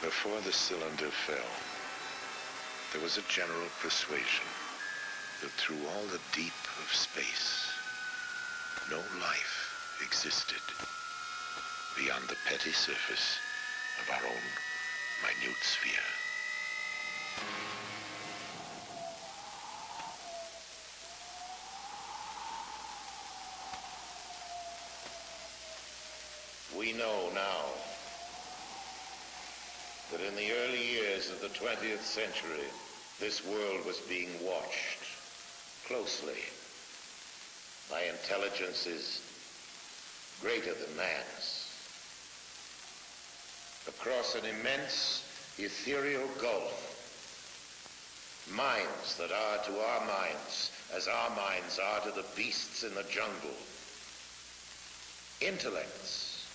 Before the cylinder fell, there was a general persuasion that through all the deep of space, no life existed beyond the petty surface of our own minute sphere. We know now that in the early years of the 20th century, this world was being watched closely by intelligences greater than man's. Across an immense ethereal gulf, minds that are to our minds as our minds are to the beasts in the jungle. Intellects,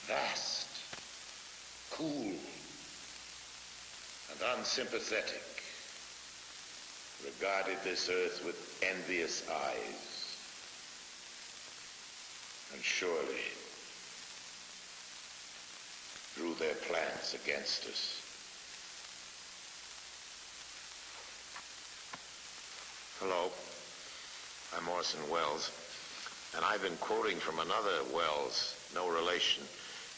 vast, cool, and unsympathetic, regarded this earth with envious eyes, and surely drew their plans against us. Hello, I'm Orson Welles, and I've been quoting from another Wells, no relation,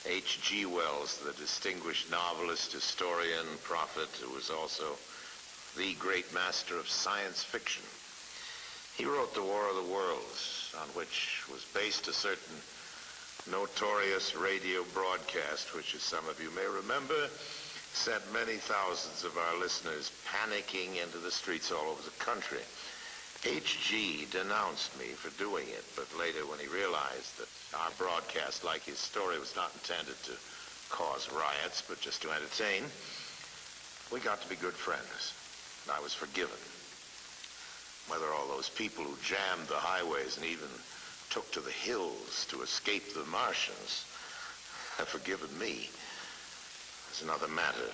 H.G. Wells, the distinguished novelist, historian, prophet, who was also the great master of science fiction. He wrote The War of the Worlds, on which was based a certain notorious radio broadcast, which, as some of you may remember, sent many thousands of our listeners panicking into the streets all over the country. H.G. denounced me for doing it, but later when he realized that our broadcast, like his story, was not intended to cause riots, but just to entertain, we got to be good friends. I was forgiven. Whether all those people who jammed the highways and even took to the hills to escape the Martians have forgiven me is another matter.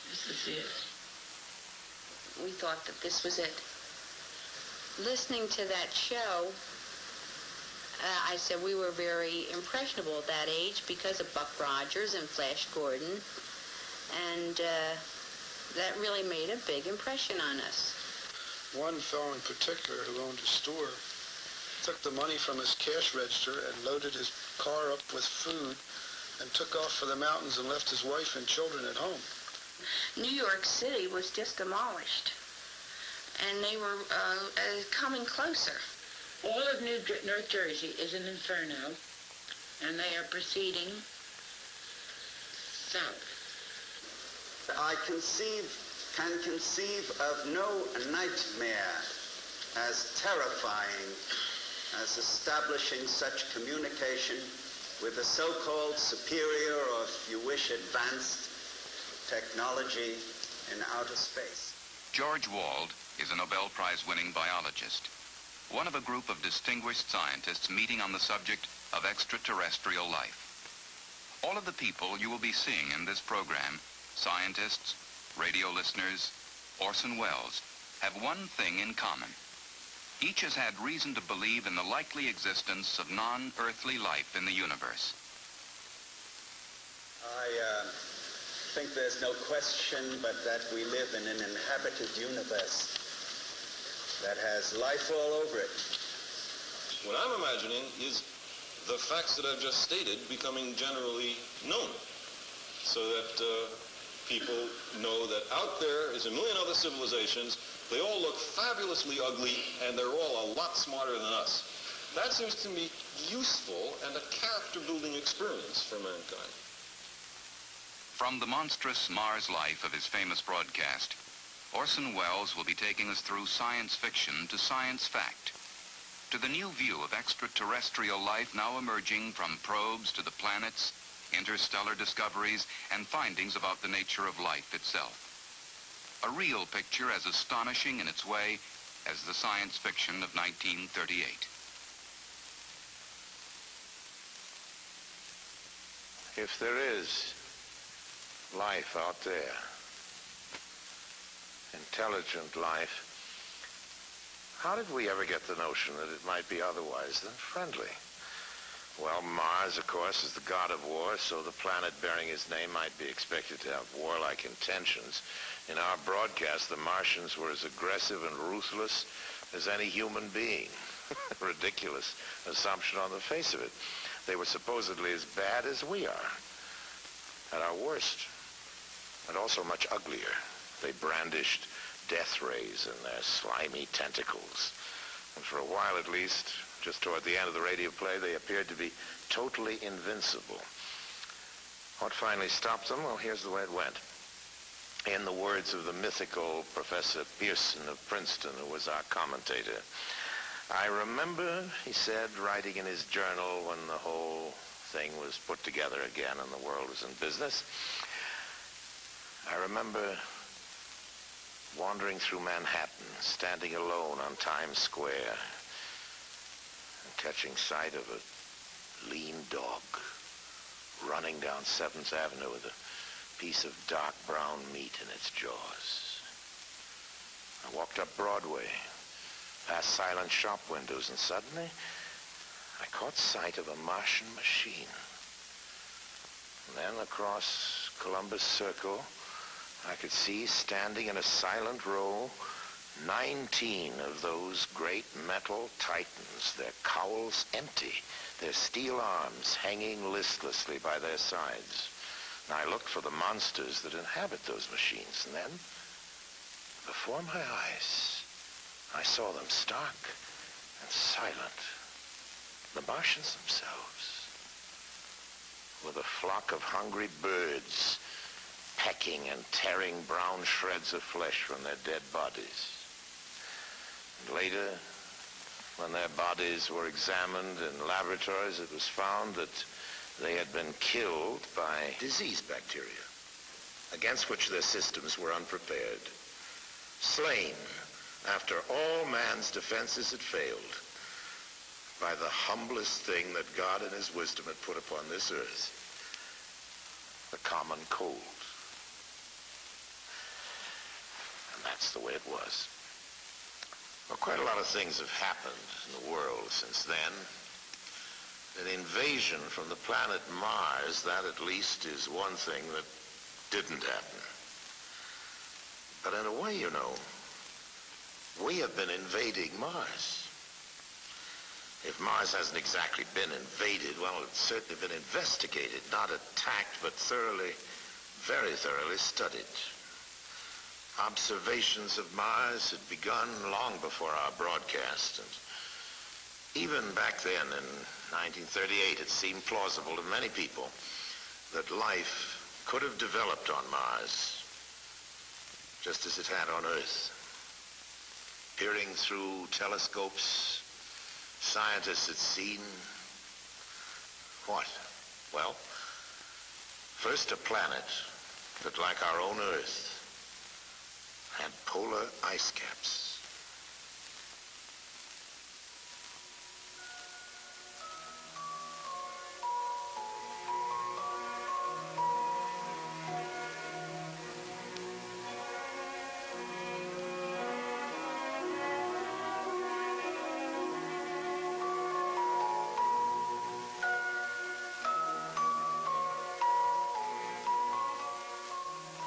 This is it. We thought that this was it. Listening to that show, I said we were very impressionable at that age because of Buck Rogers and Flash Gordon, and that really made a big impression on us. One fellow in particular who owned a store took the money from his cash register and loaded his car up with food and took off for the mountains and left his wife and children at home. New York City was just demolished, and they were coming closer. All of North Jersey is an inferno, and they are proceeding south. I can conceive of no nightmare as terrifying as establishing such communication with a so-called superior, or if you wish, advanced technology in outer space. George Wald is a Nobel Prize-winning biologist, one of a group of distinguished scientists meeting on the subject of extraterrestrial life. All of the people you will be seeing in this program, scientists, radio listeners, Orson Welles, have one thing in common. Each has had reason to believe in the likely existence of non-earthly life in the universe. I think there's no question but that we live in an inhabited universe that has life all over it. What I'm imagining is the facts that I've just stated becoming generally known, so that people know that out there is a million other civilizations. They all look fabulously ugly, and they're all a lot smarter than us. That seems to me useful and a character-building experience for mankind. From the monstrous Mars life of his famous broadcast, Orson Welles will be taking us through science fiction to science fact, to the new view of extraterrestrial life now emerging from probes to the planets, interstellar discoveries, and findings about the nature of life itself. A real picture as astonishing in its way as the science fiction of 1938. If there is life out there, intelligent life, how did we ever get the notion that it might be otherwise than friendly? Well, Mars, of course, is the god of war, so the planet bearing his name might be expected to have warlike intentions. In our broadcast, the Martians were as aggressive and ruthless as any human being. Ridiculous assumption on the face of it. They were supposedly as bad as we are, at our worst, and also much uglier. They brandished death rays in their slimy tentacles. And for a while at least, just toward the end of the radio play, they appeared to be totally invincible. What finally stopped them? Well, here's the way it went. In the words of the mythical Professor Pearson of Princeton, who was our commentator, I remember, he said, writing in his journal when the whole thing was put together again and the world was in business, I remember wandering through Manhattan, standing alone on Times Square, and catching sight of a lean dog running down 7th Avenue with a piece of dark brown meat in its jaws. I walked up Broadway, past silent shop windows, and suddenly I caught sight of a Martian machine. And then across Columbus Circle, I could see, standing in a silent row, 19 of those great metal titans, their cowls empty, their steel arms hanging listlessly by their sides. And I looked for the monsters that inhabit those machines, and then, before my eyes, I saw them stark and silent, the Martians themselves, with a flock of hungry birds pecking and tearing brown shreds of flesh from their dead bodies. And later, when their bodies were examined in laboratories, it was found that they had been killed by disease bacteria, against which their systems were unprepared. Slain after all man's defenses had failed by the humblest thing that God in his wisdom had put upon this earth, the common cold. And that's the way it was. Well, quite a lot of things have happened in the world since then. An invasion from the planet Mars, that at least is one thing that didn't happen. But in a way, you know, we have been invading Mars. If Mars hasn't exactly been invaded, well, it's certainly been investigated, not attacked, but thoroughly, very thoroughly studied. Observations of Mars had begun long before our broadcast, and even back then in 1938, it seemed plausible to many people that life could have developed on Mars, just as it had on Earth. Peering through telescopes, scientists had seen what? Well, first a planet that, like our own Earth, had polar ice caps.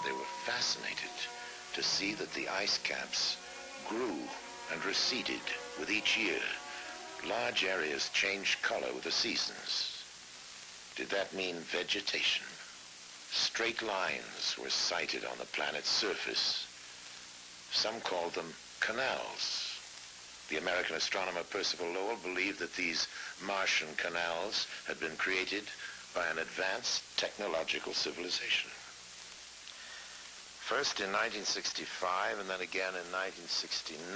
They were fascinated to see that the ice caps grew and receded with each year. Large areas changed color with the seasons. Did that mean vegetation? Straight lines were sighted on the planet's surface. Some called them canals. The American astronomer Percival Lowell believed that these Martian canals had been created by an advanced technological civilization. First in 1965 and then again in 1969,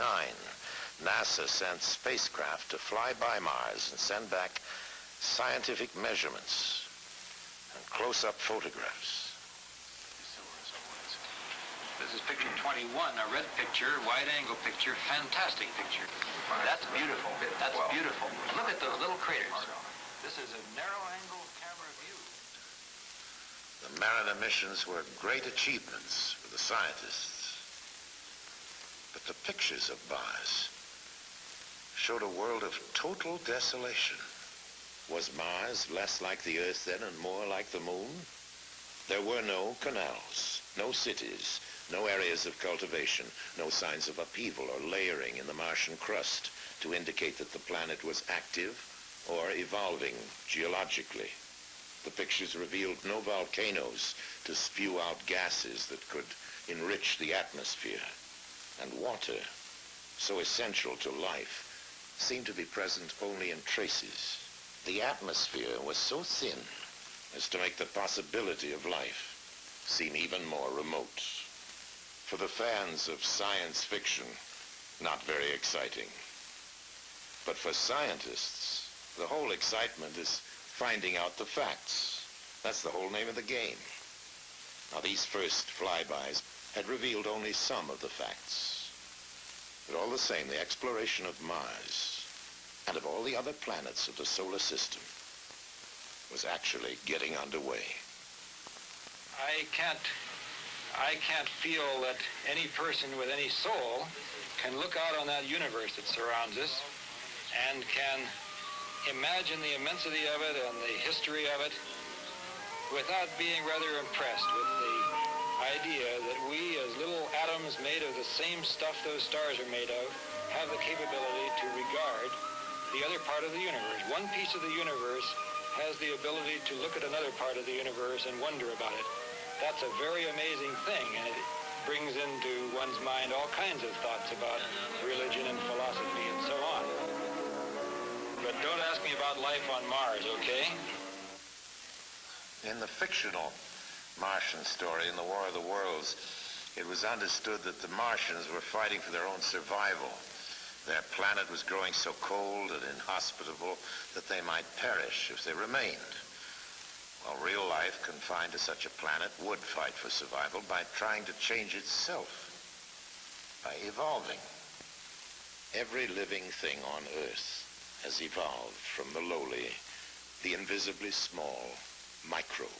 NASA sent spacecraft to fly by Mars and send back scientific measurements and close-up photographs. This is picture 21, a red picture, wide-angle picture, fantastic picture. That's beautiful. That's beautiful. Look at those little craters. This is a narrow-angle camera view. The Mariner missions were great achievements for the scientists. But the pictures of Mars showed a world of total desolation. Was Mars less like the Earth then and more like the Moon? There were no canals, no cities, no areas of cultivation, no signs of upheaval or layering in the Martian crust to indicate that the planet was active or evolving geologically. The pictures revealed no volcanoes to spew out gases that could enrich the atmosphere. And water, so essential to life, seemed to be present only in traces. The atmosphere was so thin as to make the possibility of life seem even more remote. For the fans of science fiction, not very exciting. But for scientists, the whole excitement is finding out the facts. That's the whole name of the game. Now, these first flybys had revealed only some of the facts. But all the same, the exploration of Mars and of all the other planets of the solar system was actually getting underway. I can't feel that any person with any soul can look out on that universe that surrounds us and can imagine the immensity of it and the history of it without being rather impressed with the idea that we, as little atoms made of the same stuff those stars are made of, have the capability to regard the other part of the universe. One piece of the universe has the ability to look at another part of the universe and wonder about it. That's a very amazing thing, and it brings into one's mind all kinds of thoughts about religion and philosophy and so on. But don't ask me about life on Mars, okay? In the fictional Martian story, in the War of the Worlds, it was understood that the Martians were fighting for their own survival. Their planet was growing so cold and inhospitable that they might perish if they remained. Well, real life confined to such a planet would fight for survival by trying to change itself, by evolving. Every living thing on Earth has evolved from the lowly, the invisibly small microbe.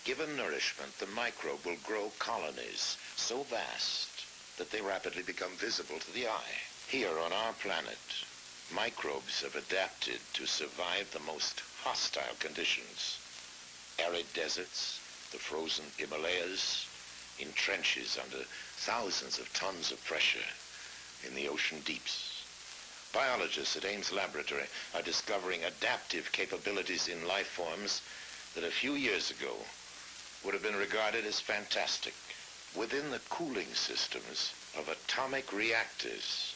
Given nourishment, the microbe will grow colonies so vast that they rapidly become visible to the eye. Here on our planet, microbes have adapted to survive the most hostile conditions. Arid deserts, the frozen Himalayas, in trenches under thousands of tons of pressure in the ocean deeps. Biologists at Ames Laboratory are discovering adaptive capabilities in life forms that a few years ago would have been regarded as fantastic. Within the cooling systems of atomic reactors,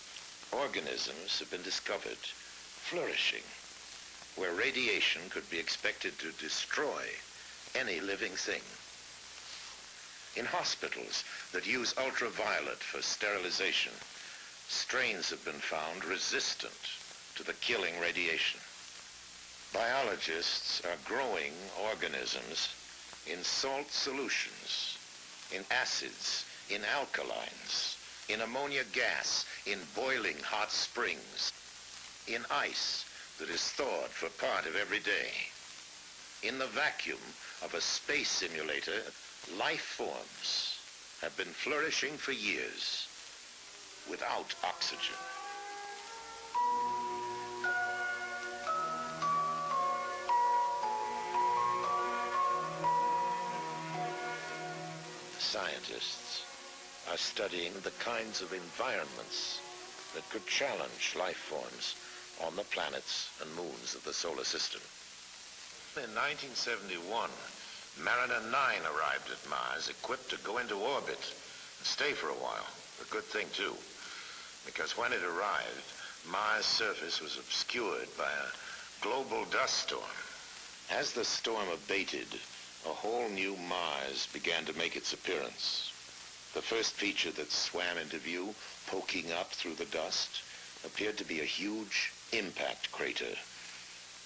organisms have been discovered flourishing, where radiation could be expected to destroy any living thing. In hospitals that use ultraviolet for sterilization, strains have been found resistant to the killing radiation. Biologists are growing organisms in salt solutions, in acids, in alkalines, in ammonia gas, in boiling hot springs, in ice that is thawed for part of every day. In the vacuum of a space simulator, life forms have been flourishing for years without oxygen. Scientists are studying the kinds of environments that could challenge life forms on the planets and moons of the solar system. In 1971, Mariner 9 arrived at Mars, equipped to go into orbit and stay for a while. A good thing, too, because when it arrived, Mars' surface was obscured by a global dust storm. As the storm abated, a whole new Mars began to make its appearance. The first feature that swam into view, poking up through the dust, appeared to be a huge impact crater.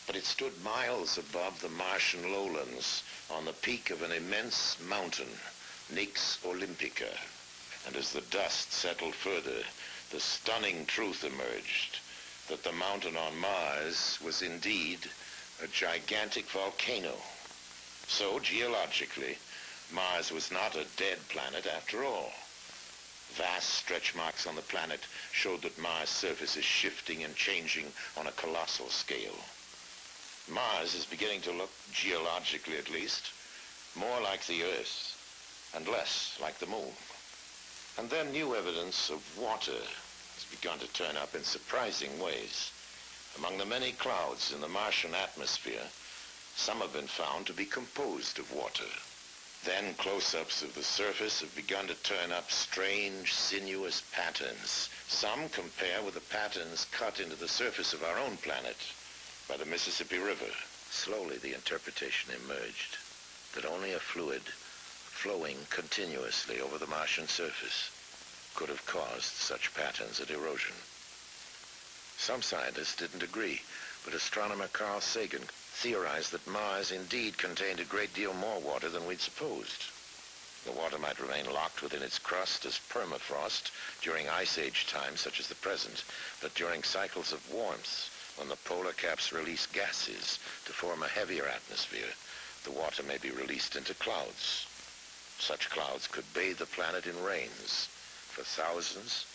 But it stood miles above the Martian lowlands on the peak of an immense mountain, Nix Olympica. And as the dust settled further, the stunning truth emerged that the mountain on Mars was indeed a gigantic volcano. So, geologically, Mars was not a dead planet after all. Vast stretch marks on the planet showed that Mars' surface is shifting and changing on a colossal scale. Mars is beginning to look, geologically at least, more like the Earth and less like the Moon. And then new evidence of water has begun to turn up in surprising ways. Among the many clouds in the Martian atmosphere, some have been found to be composed of water. Then close-ups of the surface have begun to turn up strange, sinuous patterns. Some compare with the patterns cut into the surface of our own planet by the Mississippi River. Slowly the interpretation emerged that only a fluid flowing continuously over the Martian surface could have caused such patterns of erosion. Some scientists didn't agree, but astronomer Carl Sagan theorized that Mars indeed contained a great deal more water than we'd supposed. The water might remain locked within its crust as permafrost during ice age times such as the present, but during cycles of warmth, when the polar caps release gases to form a heavier atmosphere, the water may be released into clouds. Such clouds could bathe the planet in rains for thousands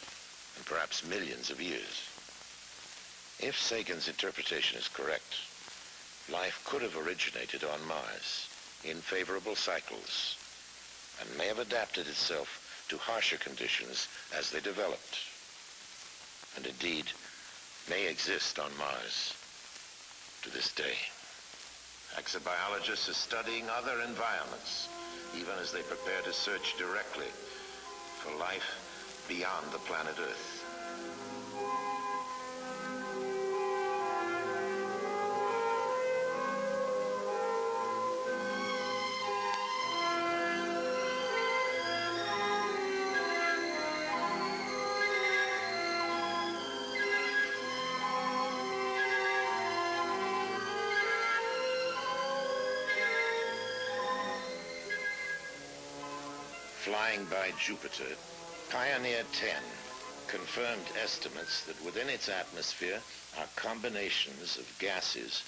and perhaps millions of years. If Sagan's interpretation is correct, life could have originated on Mars in favorable cycles and may have adapted itself to harsher conditions as they developed, and indeed may exist on Mars to this day. Exobiologists are studying other environments, even as they prepare to search directly for life beyond the planet Earth. Flying by Jupiter, Pioneer 10 confirmed estimates that within its atmosphere are combinations of gases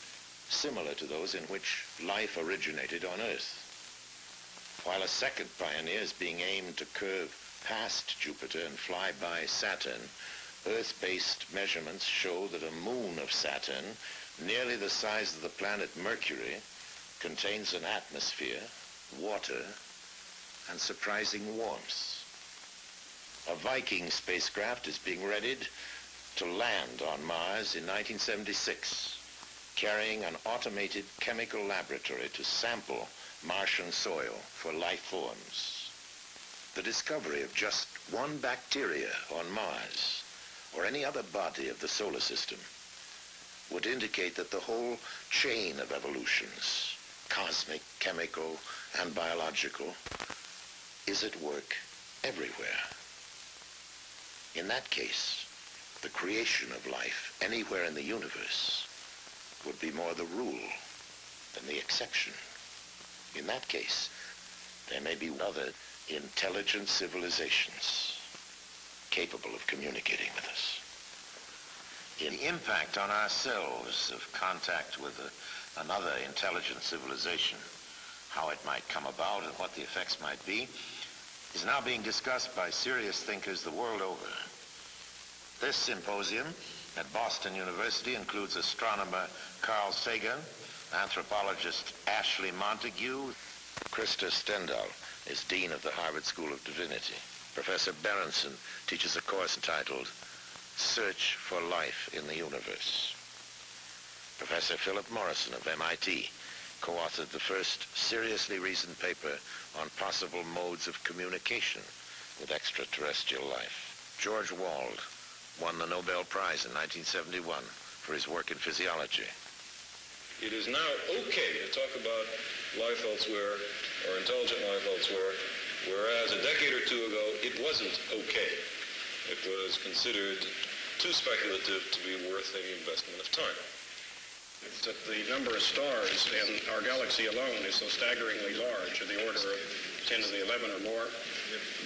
similar to those in which life originated on Earth. While a second Pioneer is being aimed to curve past Jupiter and fly by Saturn, Earth-based measurements show that a moon of Saturn, nearly the size of the planet Mercury, contains an atmosphere, water, and surprising warmth. A Viking spacecraft is being readied to land on Mars in 1976, carrying an automated chemical laboratory to sample Martian soil for life forms. The discovery of just one bacteria on Mars, or any other body of the solar system, would indicate that the whole chain of evolutions, cosmic, chemical, and biological, is at work everywhere. In that case, the creation of life anywhere in the universe would be more the rule than the exception. In that case, there may be other intelligent civilizations capable of communicating with us. In the impact on ourselves of contact with another intelligent civilization, how it might come about and what the effects might be, is now being discussed by serious thinkers the world over. This symposium at Boston University includes astronomer Carl Sagan, anthropologist Ashley Montague. Krista Stendhal is Dean of the Harvard School of Divinity. Professor Berenson teaches a course entitled Search for Life in the Universe. Professor Philip Morrison of MIT co-authored the first seriously reasoned paper on possible modes of communication with extraterrestrial life. George Wald won the Nobel Prize in 1971 for his work in physiology. It is now okay to talk about life elsewhere or intelligent life elsewhere, whereas a decade or two ago it wasn't okay. It was considered too speculative to be worth any investment of time. That the number of stars in our galaxy alone is so staggeringly large, in the order of 10 to the 11 or more.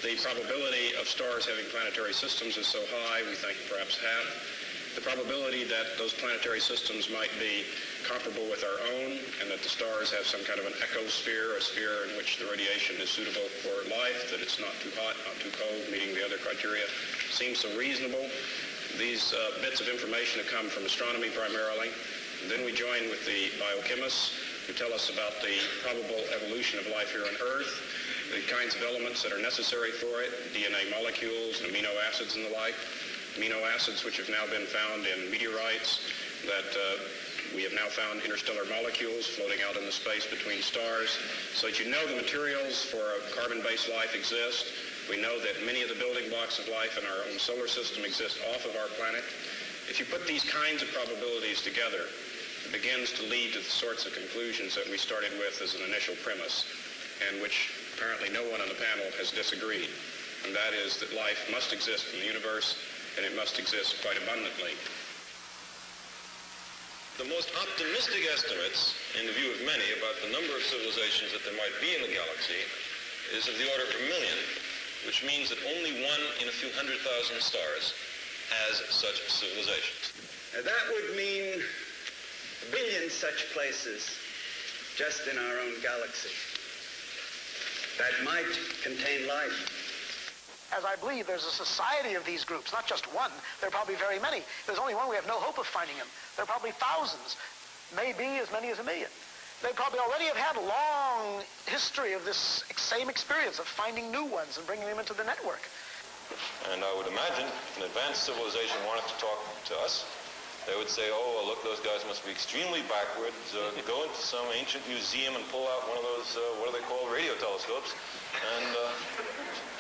The probability of stars having planetary systems is so high, we think perhaps half. The probability that those planetary systems might be comparable with our own, and that the stars have some kind of an ecosphere, a sphere in which the radiation is suitable for life, that it's not too hot, not too cold, meeting the other criteria, seems so reasonable. These bits of information have come from astronomy primarily. And then we join with the biochemists who tell us about the probable evolution of life here on Earth, the kinds of elements that are necessary for it, DNA molecules, and amino acids and the like. Amino acids which have now been found in meteorites, that we have now found interstellar molecules floating out in the space between stars, so that you know the materials for a carbon-based life exist. We know that many of the building blocks of life in our own solar system exist off of our planet. If you put these kinds of probabilities together, it begins to lead to the sorts of conclusions that we started with as an initial premise, and which apparently no one on the panel has disagreed. And that is that life must exist in the universe, and it must exist quite abundantly. The most optimistic estimates, in the view of many, about the number of civilizations that there might be in the galaxy is of the order of 1 million, which means that only one in a few 100,000 stars has such civilizations. That would mean a billion such places just in our own galaxy that might contain life. As I believe there's a society of these groups, not just one. There are probably very many. If there's only one, we have no hope of finding them. There are probably thousands, maybe as many as 1 million. They probably already have had a long history of this same experience of finding new ones and bringing them into the network. And I would imagine if an advanced civilization wanted to talk to us, they would say, oh, well, look, those guys must be extremely backwards. Go into some ancient museum and pull out one of those, what are they called, radio telescopes, and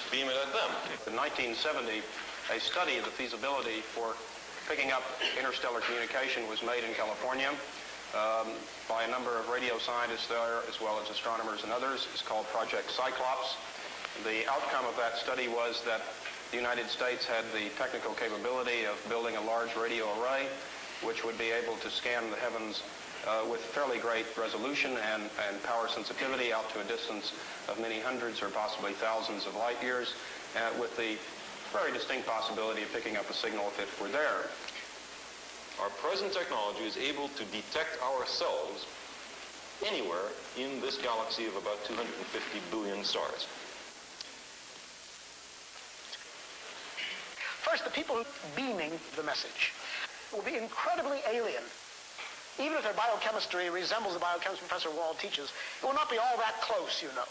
beam it at them. In 1970, a study of the feasibility for picking up interstellar communication was made in California by a number of radio scientists there, as well as astronomers and others. It's called Project Cyclops. The outcome of that study was that the United States had the technical capability of building a large radio array, which would be able to scan the heavens with fairly great resolution and power sensitivity out to a distance of many hundreds or possibly thousands of light years, with the very distinct possibility of picking up a signal if it were there. Our present technology is able to detect ourselves anywhere in this galaxy of about 250 billion stars. First, the people beaming the message will be incredibly alien. Even if their biochemistry resembles the biochemistry Professor Wald teaches, it will not be all that close, you know.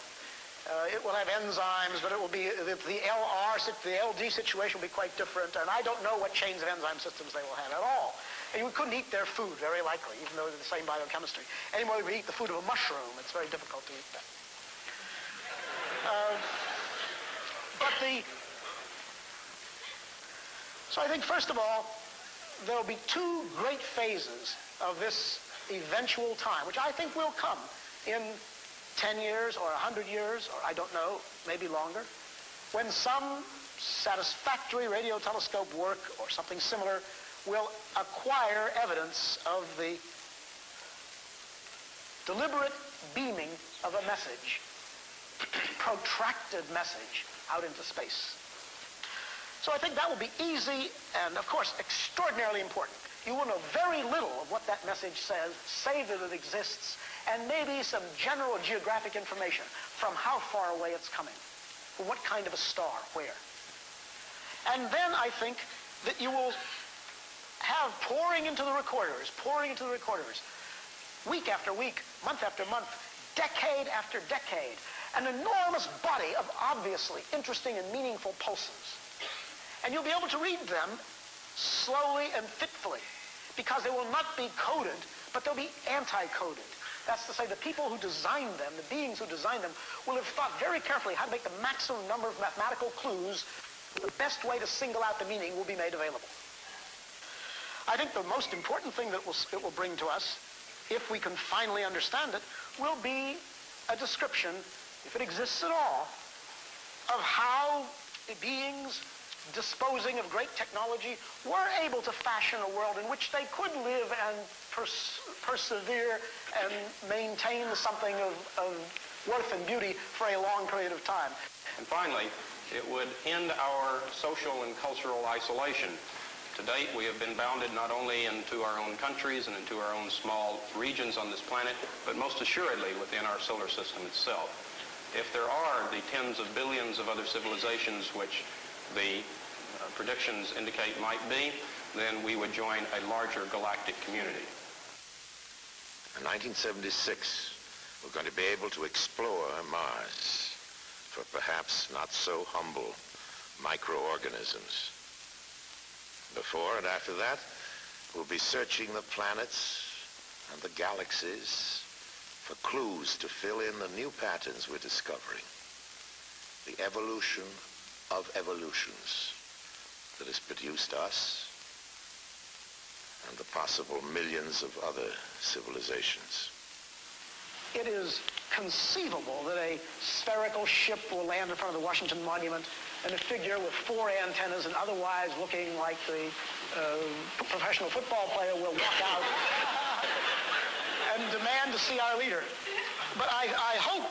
It will have enzymes, but it will be, the LD situation will be quite different, and I don't know what chains of enzyme systems they will have at all. And you couldn't eat their food, very likely, even though they're the same biochemistry. Any more than you could eat the food of a mushroom. It's very difficult to eat that. So I think, first of all, there will be two great phases of this eventual time, which I think will come in 10 years or 100 years, or I don't know, maybe longer, when some satisfactory radio telescope work or something similar will acquire evidence of the deliberate beaming of a message, protracted message, out into space. So I think that will be easy and, of course, extraordinarily important. You will know very little of what that message says, save that it exists, and maybe some general geographic information from how far away it's coming, from what kind of a star, where. And then I think that you will have pouring into the recorders, week after week, month after month, decade after decade, an enormous body of obviously interesting and meaningful pulses. And you'll be able to read them slowly and fitfully, because they will not be coded, but they'll be anti-coded. That's to say, the people who designed them, the beings who designed them, will have thought very carefully how to make the maximum number of mathematical clues. The best way to single out the meaning will be made available. I think the most important thing that it will bring to us, if we can finally understand it, will be a description, if it exists at all, of how beings disposing of great technology were able to fashion a world in which they could live and persevere and maintain something of worth and beauty for a long period of time. And finally, it would end our social and cultural isolation. To date, we have been bounded not only into our own countries and into our own small regions on this planet, but most assuredly within our solar system itself. If there are the tens of billions of other civilizations which the predictions indicate might be, then we would join a larger galactic community. In 1976, we're going to be able to explore Mars for perhaps not so humble microorganisms. Before and after that, we'll be searching the planets and the galaxies for clues to fill in the new patterns we're discovering. The evolution of evolutions that has produced us and the possible millions of other civilizations. It is conceivable that a spherical ship will land in front of the Washington Monument and a figure with 4 antennas and otherwise looking like the professional football player will walk out and demand to see our leader. But I hope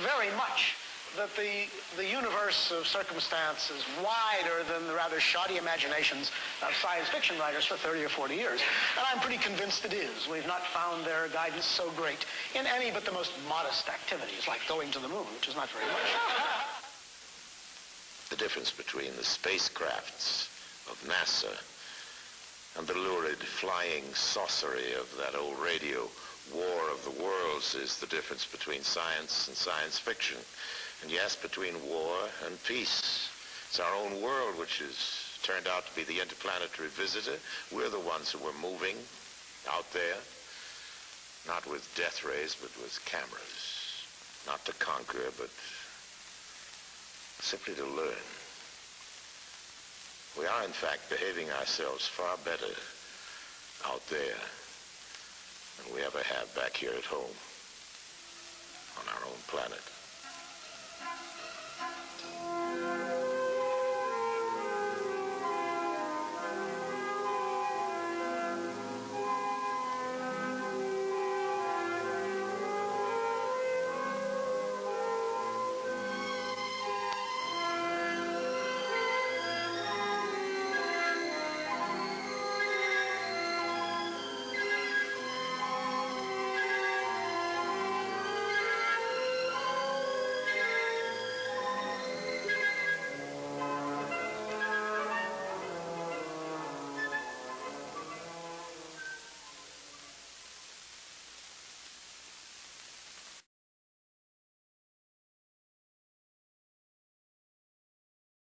very much that the universe of circumstance is wider than the rather shoddy imaginations of science fiction writers for 30 or 40 years. And I'm pretty convinced it is. We've not found their guidance so great in any but the most modest activities, like going to the moon, which is not very much. The difference between the spacecrafts of NASA and the lurid flying saucery of that old radio War of the Worlds is the difference between science and science fiction. And yes, between war and peace. It's our own world which has turned out to be the interplanetary visitor. We're the ones who are moving out there, not with death rays, but with cameras. Not to conquer, but simply to learn. We are, in fact, behaving ourselves far better out there than we ever have back here at home on our own planet.